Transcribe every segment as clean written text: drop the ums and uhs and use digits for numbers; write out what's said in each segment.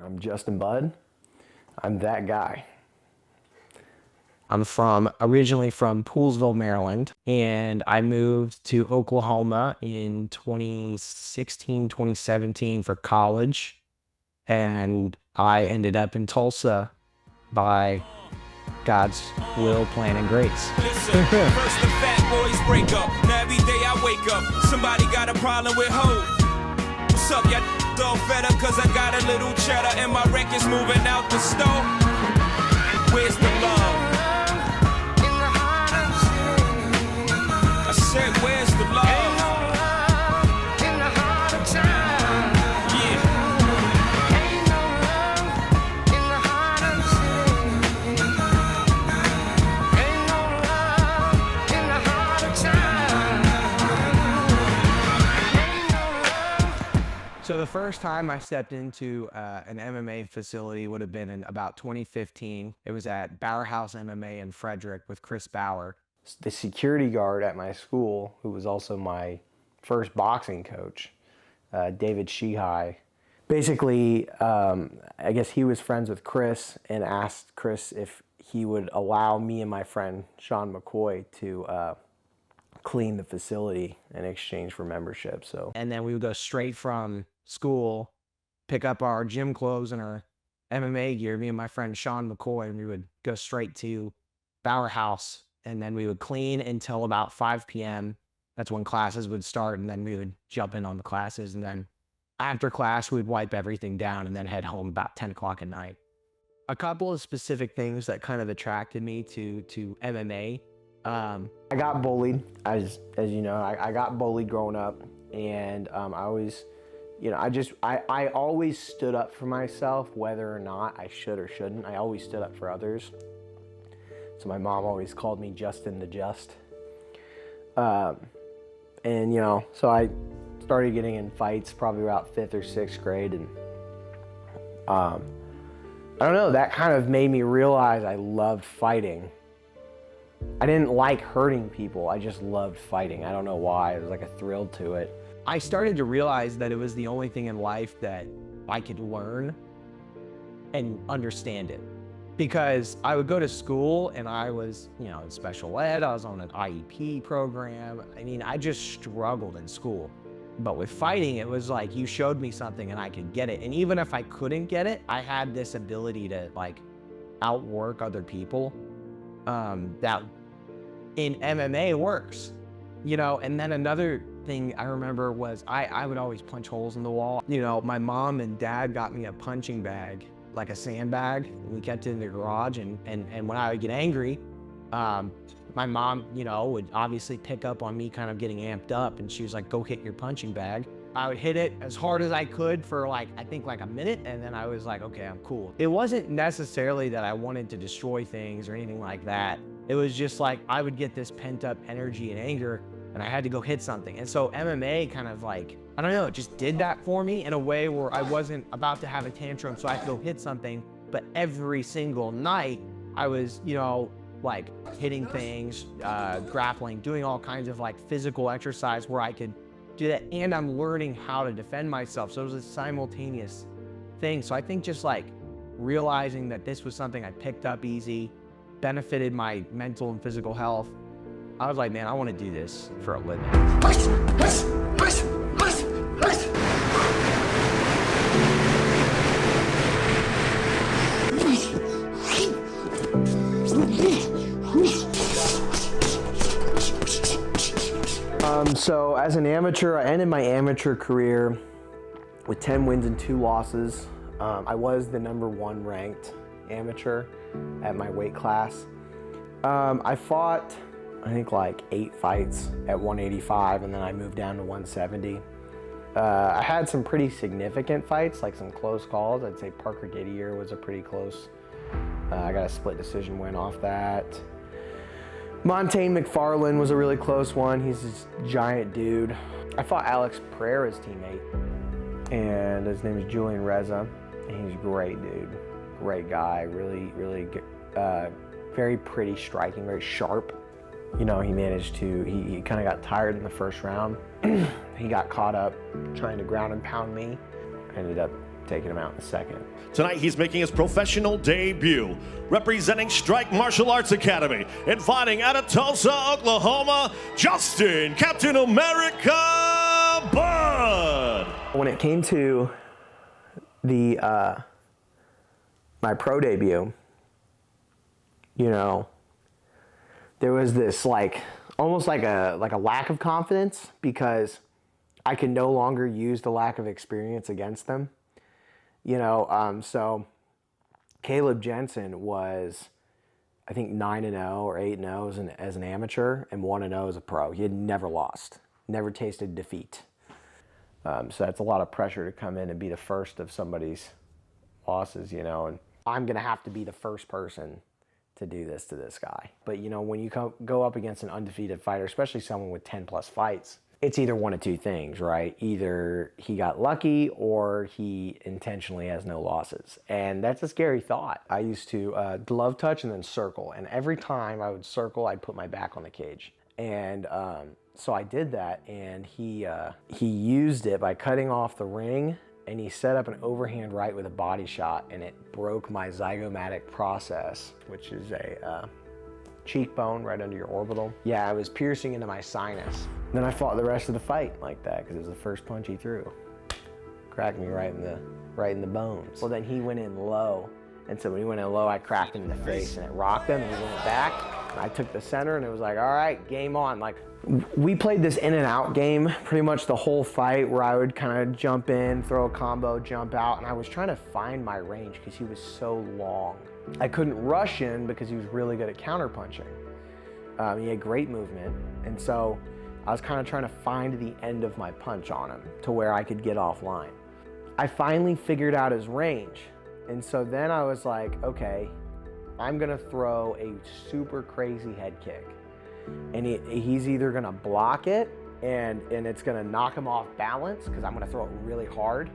I'm Justin Budd. I'm that guy. I'm originally from Poolesville, Maryland, and I moved to Oklahoma in 2016, 2017 for college, and I ended up in Tulsa by God's will, plan, and grace. Listen, first the fat boys break up. Now every day I wake up, somebody got a problem with hope. What's up, y'all all fed up cause I got a little cheddar and my record's moving out the store? Where's the love? I said, where's the love? So the first time I stepped into an MMA facility would have been in about 2015. It was at Bauer House MMA in Frederick with Chris Bauer. The security guard at my school, who was also my first boxing coach, David Shihai, basically, I guess he was friends with Chris and asked Chris if he would allow me and my friend Sean McCoy to clean the facility in exchange for membership. And then we would go straight from school, pick up our gym clothes and our MMA gear, me and my friend Sean McCoy, and we would go straight to Bauer House, and then we would clean until about 5 p.m. That's when classes would start, and then we would jump in on the classes, and then after class, we'd wipe everything down and then head home about 10 o'clock at night. A couple of specific things that kind of attracted me to MMA. I got bullied, as you know, I got bullied growing up, and I always, you know, I always stood up for myself, whether or not I should or shouldn't. I always stood up for others. So my mom always called me Justin the Just. And, you know, so I started getting in fights probably about 5th or 6th grade. And I don't know, that kind of made me realize I loved fighting. I didn't like hurting people, I just loved fighting. I don't know why, it was like a thrill to it. I started to realize that it was the only thing in life that I could learn and understand it. Because I would go to school and I was, you know, in special ed, I was on an IEP program. I mean, I just struggled in school. But with fighting, it was like you showed me something and I could get it. And even if I couldn't get it, I had this ability to like outwork other people. That in MMA works, you know. And then another thing I remember was I would always punch holes in the wall. You know, my mom and dad got me a punching bag, like a sandbag. We kept it in the garage, and when I would get angry, my mom, you know, would obviously pick up on me kind of getting amped up, and she was like, go hit your punching bag. I would hit it as hard as I could for like, I think like a minute, and then I was like, okay, I'm cool. It wasn't necessarily that I wanted to destroy things or anything like that. It was just like, I would get this pent up energy and anger, and I had to go hit something. And so MMA kind of like, I don't know, it just did that for me in a way where I wasn't about to have a tantrum, so I had to go hit something. But every single night, I was, you know, like hitting things, grappling, doing all kinds of like physical exercise where I could do that, and I'm learning how to defend myself. So it was a simultaneous thing. So I think just like realizing that this was something I picked up easy, benefited my mental and physical health, I was like, man, I want to do this for a living. So as an amateur, I ended my amateur career with 10 wins and 2 losses. I was the #1 ranked amateur at my weight class. I fought, I think like 8 fights at 185, and then I moved down to 170. I had some pretty significant fights, like some close calls. I'd say Parker Didier was a pretty close. I got a split decision win off that. Montaigne McFarland was a really close one. He's this giant dude. I fought Alex Pereira's teammate, and his name is Julian Reza, and he's a great dude, great guy, really very pretty striking, very sharp. You know, he managed to, he kind of got tired in the first round. He got caught up trying to ground and pound me. I ended up taking him out in the second. Tonight he's making his professional debut, representing Strike Martial Arts Academy and fighting out of Tulsa, Oklahoma, Justin Captain America Bud. When it came to the my pro debut, you know, there was this almost like a lack of confidence because I could no longer use the lack of experience against them. You know, so Caleb Jensen was, I think, 9-0 or 8-0 as an amateur and 1-0 as a pro. He had never lost, never tasted defeat. So that's a lot of pressure to come in and be the first of somebody's losses, you know, and I'm going to have to be the first person to do this to this guy. But, you know, when you go up against an undefeated fighter, especially someone with 10 plus fights, it's either one of two things, right? Either he got lucky or he intentionally has no losses. And that's a scary thought. I used to glove touch and then circle. And every time I would circle, I'd put my back on the cage. And so I did that, and he used it by cutting off the ring, and he set up an overhand right with a body shot, and it broke my zygomatic process, which is a cheekbone right under your orbital. Yeah, it was piercing into my sinus. Then I fought the rest of the fight like that because it was the first punch he threw. Cracked me right in the bones. Well, then he went in low, and so when he went in low, I cracked him in the face, and it rocked him, and he went back. And I took the center, and it was like, all right, game on. Like, we played this in and out game pretty much the whole fight, where I would kind of jump in, throw a combo, jump out, and I was trying to find my range because he was so long. I couldn't rush in because he was really good at counterpunching. He had great movement, and so I was kind of trying to find the end of my punch on him to where I could get offline. I finally figured out his range, and so then I was like, okay, I'm gonna throw a super crazy head kick, and he's either gonna block it and it's gonna knock him off balance because I'm gonna throw it really hard,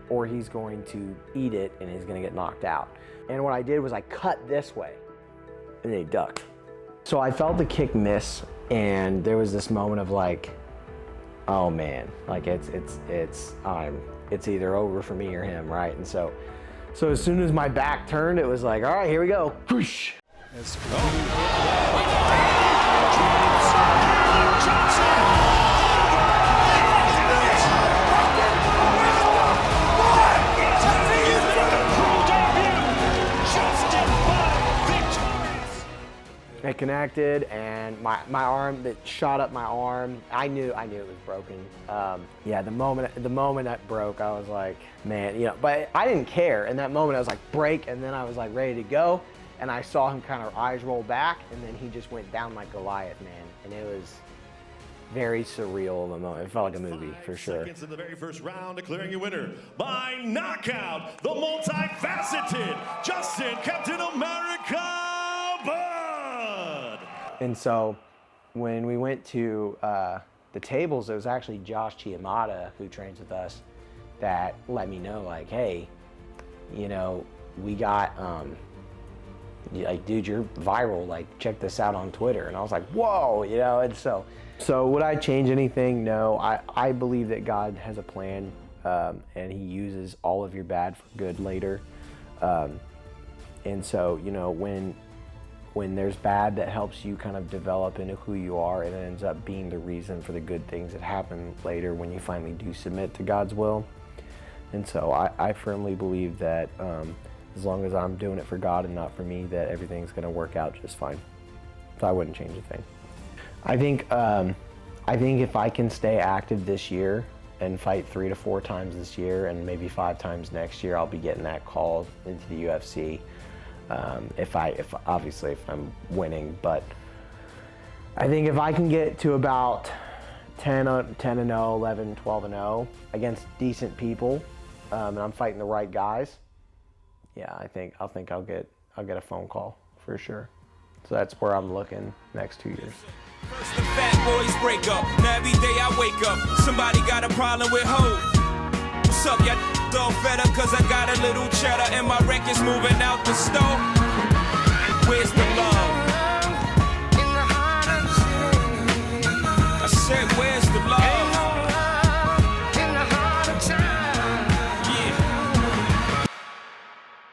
or he's going to eat it and he's gonna get knocked out. And what I did was I cut this way, and then he ducked. So I felt the kick miss, and there was this moment of like, oh man, like it's either over for me or him, right? And so as soon as my back turned, it was like, all right, here we go. Whoosh. It connected, and my arm, that shot up my arm, I knew it was broken. Yeah, the moment that broke, I was like, man, you know, but I didn't care. In that moment, I was like, break, and then I was like ready to go, and I saw him kind of eyes roll back, and then he just went down like Goliath, man, and it was very surreal of a moment. It felt like a movie, for sure. Seconds in the very first round, declaring your winner by knockout, the multifaceted Justin Captain America Bud. And so when we went to the tables, it was actually Josh Chiamata, who trains with us, that let me know, like, hey, you know, we got, like, dude, you're viral, like, check this out on Twitter. And I was like, whoa, you know, and so would I change anything? No, I believe that God has a plan, and he uses all of your bad for good later. And so, you know, when there's bad that helps you kind of develop into who you are, it ends up being the reason for the good things that happen later when you finally do submit to God's will. And so I firmly believe that as long as I'm doing it for God and not for me, that everything's gonna work out just fine. So I wouldn't change a thing. I think if I can stay active this year and fight 3 to 4 times this year and maybe 5 times next year, I'll be getting that call into the UFC. If I'm winning, but I think if I can get to about 10-0, 11, 12-0 against decent people, and I'm fighting the right guys, yeah, I'll get a phone call for sure. So that's where I'm looking next 2 years. First the fat boys break up. Now every day I wake up, somebody got a problem with hope. What's up, y'all all fed up cause I got a little cheddar and my record's moving out the store. Where's the